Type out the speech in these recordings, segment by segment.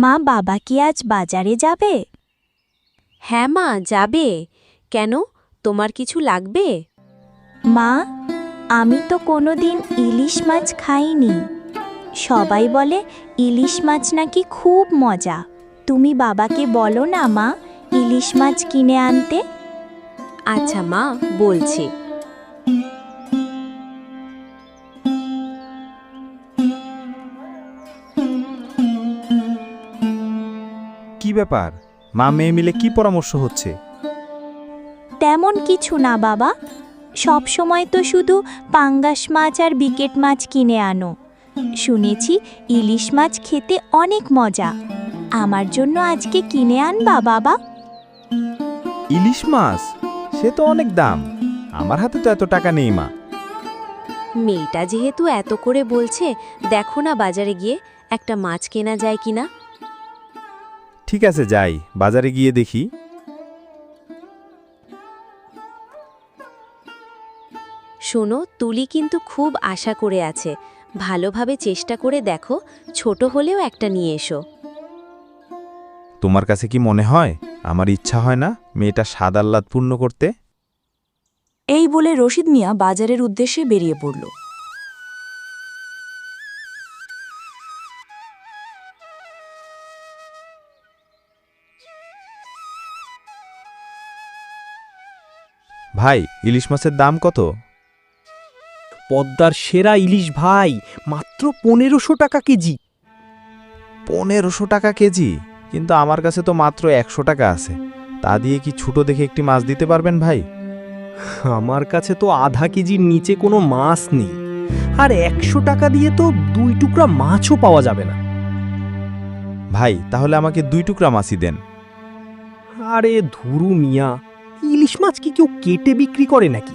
মা, বাবা কি আজ বাজারে যাবে? হ্যাঁ মা, যাবে। কেন, তোমার কিছু লাগবে? মা, আমি তো কোনোদিন ইলিশ মাছ খাইনি। সবাই বলে ইলিশ মাছ নাকি খুব মজা। তুমি বাবাকে বলো না মা, ইলিশ মাছ কিনে আনতে। আচ্ছা মা, বলছি। কি ব্যাপার, মা মেয়ে মিলে কি পরামর্শ হচ্ছে? তেমন কিছু না বাবা, সব সময় তো শুধু পাঙ্গাস মাছ আর বিকেট মাছ কিনে আনো। শুনেছি ইলিশ মাছ খেতে অনেক মজা। আমার জন্য আজকে কিনে আনবা বাবা? ইলিশ মাছ? সে তো অনেক দাম। আমার হাতে তো এত টাকা নেই মা। মেয়েটা যেহেতু এত করে বলছে, দেখো না বাজারে গিয়ে একটা মাছ কেনা যায় কিনা। ঠিক আছে, যাই, বাজারে গিয়ে দেখি। শোনো, তুলি কিন্তু খুব আশা করে আছে। ভালোভাবে চেষ্টা করে দেখো, ছোট হলেও একটা নিয়ে এসো। তোমার কাছে কি মনে হয় আমার ইচ্ছা হয় না মেয়েটা স্বাদ আহ্লাদ পূর্ণ করতে? এই বলে রশিদ মিয়া বাজারের উদ্দেশ্যে বেরিয়ে পড়ল। ভাই, ইলিশ মাছের দাম কত? পদ্মার সেরা ইলিশ ভাই, মাত্র ১৫০০ টাকা কেজি। ১৫০০ টাকা কেজি? কিন্তু আমার কাছে তো মাত্র ১০০ টাকা আছে। তা দিয়ে কি ছোট দেখে একটি মাছ দিতে পারবেন ভাই? আমার কাছে তো আধা কেজির নিচে কোনো মাছ নেই, আর ১০০ টাকা দিয়ে তো ২ টুকরা মাছও পাওয়া যাবে না। ভাই, তাহলে আমাকে ২ টুকরা মাছই দেন। আরে ধুরু মিয়া, ইলিশ মাছ কি কেউ কেটে বিক্রি করে নাকি?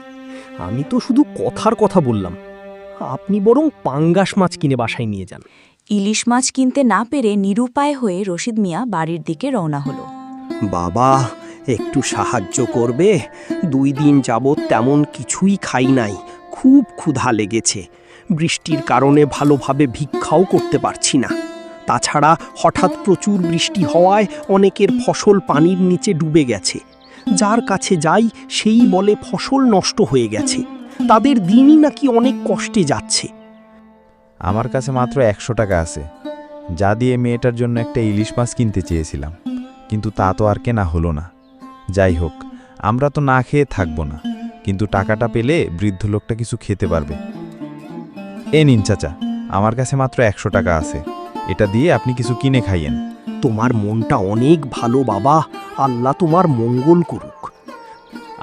আমি তো শুধু কথার কথা বললাম। আপনি বরং পাঙ্গাস মাছ কিনে বাসায় নিয়ে যান। ইলিশ মাছ কিনতে না পেরে নিরুপায় হয়ে রশিদ মিয়া বাড়ির দিকে রওনা হলো। বাবা, একটু সাহায্য করবে? ২ দিন যাবৎ তেমন কিছুই খাই নাই, খুব ক্ষুধা লেগেছে। বৃষ্টির কারণে ভালোভাবে ভিক্ষাও করতে পারছি না। তাছাড়া হঠাৎ প্রচুর বৃষ্টি হওয়ায় অনেকের ফসল পানির নিচে ডুবে গেছে। যার কাছে যাই সেই বলে ফসল নষ্ট হয়ে গেছে, তাদের দিনই নাকি অনেক কষ্টে যাচ্ছে। আমার কাছে মাত্র ১০০ টাকা আছে, যা দিয়ে মেয়েটার জন্য একটা ইলিশ মাছ কিনতে চেয়েছিলাম, কিন্তু তা তো আর কেনা হলো না। যাই হোক, আমরা তো না খেয়ে থাকবো না, কিন্তু টাকাটা পেলে বৃদ্ধ লোকটা কিছু খেতে পারবে। এ নিন চাচা, আমার কাছে মাত্র ১০০ টাকা আছে, এটা দিয়ে আপনি কিছু কিনে খাইয়েন। তোমার মনটা অনেক ভালো বাবা, আল্লাহ তোমার মঙ্গল করুক।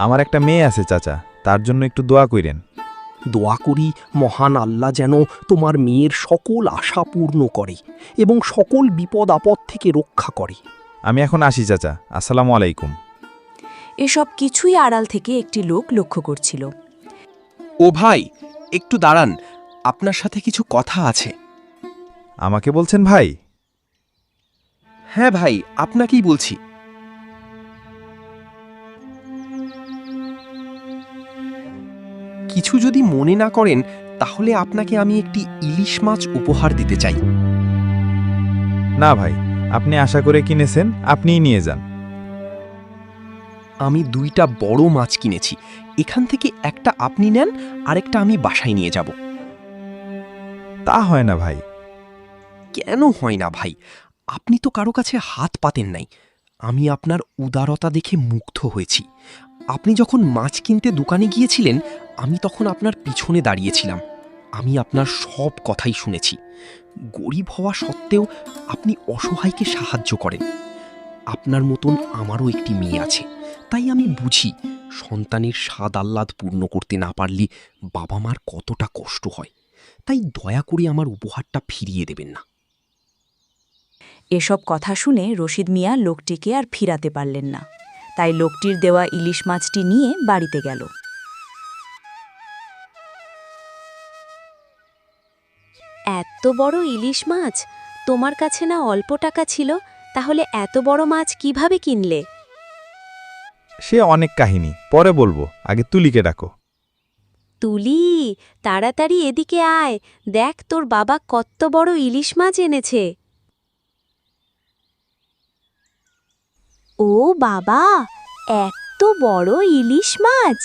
আমার একটা মেয়ে আছে চাচা, তার জন্য একটু দোয়া কইরেন। দোয়া করি মহান আল্লাহ যেন তোমার মেয়ের সকল আশা পূর্ণ করে এবং সকল বিপদ আপদ থেকে রক্ষা করে। আমি এখন আসি চাচা, আসসালামু আলাইকুম। এসব কিছুই আড়াল থেকে একটি লোক লক্ষ্য করছিল। ও ভাই, একটু দাঁড়ান, আপনার সাথে কিছু কথা আছে। আমাকে বলছেন ভাই? হ্যাঁ ভাই, আপনাকেই বলছি। কিছু যদি মনে না করেন, তাহলে আপনাকে আমি একটি ইলিশ মাছ উপহার দিতে চাই। না ভাই, আপনি আশা করে কিনেছেন, আপনিই নিয়ে যান। আমি ২টা বড় মাছ কিনেছি, এখান থেকে একটা আপনি নেন, আরেকটা আমি বাসায় নিয়ে যাব। তা হয় না ভাই। কেন হয় না ভাই? আপনি তো কারো কাছে হাত পাতেন নাই। আমি আপনার উদারতা দেখে মুগ্ধ হয়েছি। আপনি যখন মাছ কিনতে দোকানে গিয়েছিলেন, আমি তখন আপনার পিছনে দাঁড়িয়েছিলাম। আমি আপনার সব কথাই শুনেছি। গরিব হওয়া সত্ত্বেও আপনি অসহায়কে সাহায্য করেন। আপনার মতন আমারও একটি মেয়ে আছে, তাই আমি বুঝি সন্তানের স্বাদ আহ্লাদ পূর্ণ করতে না পারলে বাবা মার কতটা কষ্ট হয়। তাই দয়া করে আমার উপহারটা ফিরিয়ে দেবেন না। এসব কথা শুনে রশিদ মিয়া লোকটিকে আর ফিরাতে পারলেন না, তাই লোকটির দেওয়া ইলিশ মাছটি নিয়ে বাড়িতে গেল। এত বড় ইলিশ মাছ? তোমার কাছে না অল্প টাকা ছিল? তাহলে এত বড় মাছ কিভাবে কিনলে? সে অনেক কাহিনী, পরে বলবো, আগে তুলিকে ডাকো। তুলি, তাড়াতাড়ি এদিকে আয়, দেখ তোর বাবা কত বড় ইলিশ মাছ এনেছে। ও বাবা, এত বড় ইলিশ মাছ!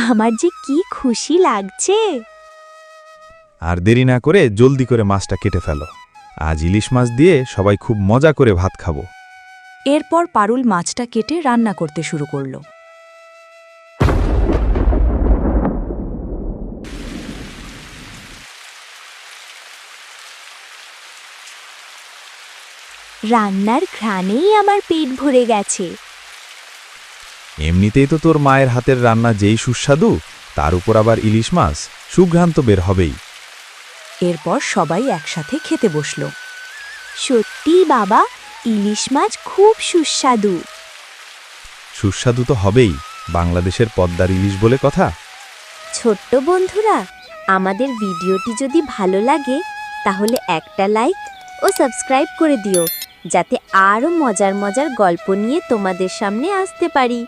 আমার যে কি খুশি লাগছে। আর দেরি না করে জলদি করে মাছটা কেটে ফেলো। আজ ইলিশ মাছ দিয়ে সবাই খুব মজা করে ভাত খাবো। এরপর পারুল মাছটা কেটে রান্না করতে শুরু করল। রান্নার ঘ্রাণেই আমার পেট ভরে গেছে। এমনিতেই তো তোর মায়ের হাতের রান্না যেই সুস্বাদু, তার উপর আবার ইলিশ মাছ, সুঘ্রান্ত বের হবেই। এরপর সবাই একসাথে খেতে বসল। সত্যি বাবা, ইলিশ মাছ খুব সুস্বাদু। সুস্বাদু তো হবেই, বাংলাদেশের পদ্মার ইলিশ বলে কথা। ছোট্ট বন্ধুরা, আমাদের ভিডিওটি যদি ভালো লাগে তাহলে একটা লাইক ও সাবস্ক্রাইব করে দিও, যাতে আরও মজার মজার গল্প নিয়ে তোমাদের সামনে আসতে পারি।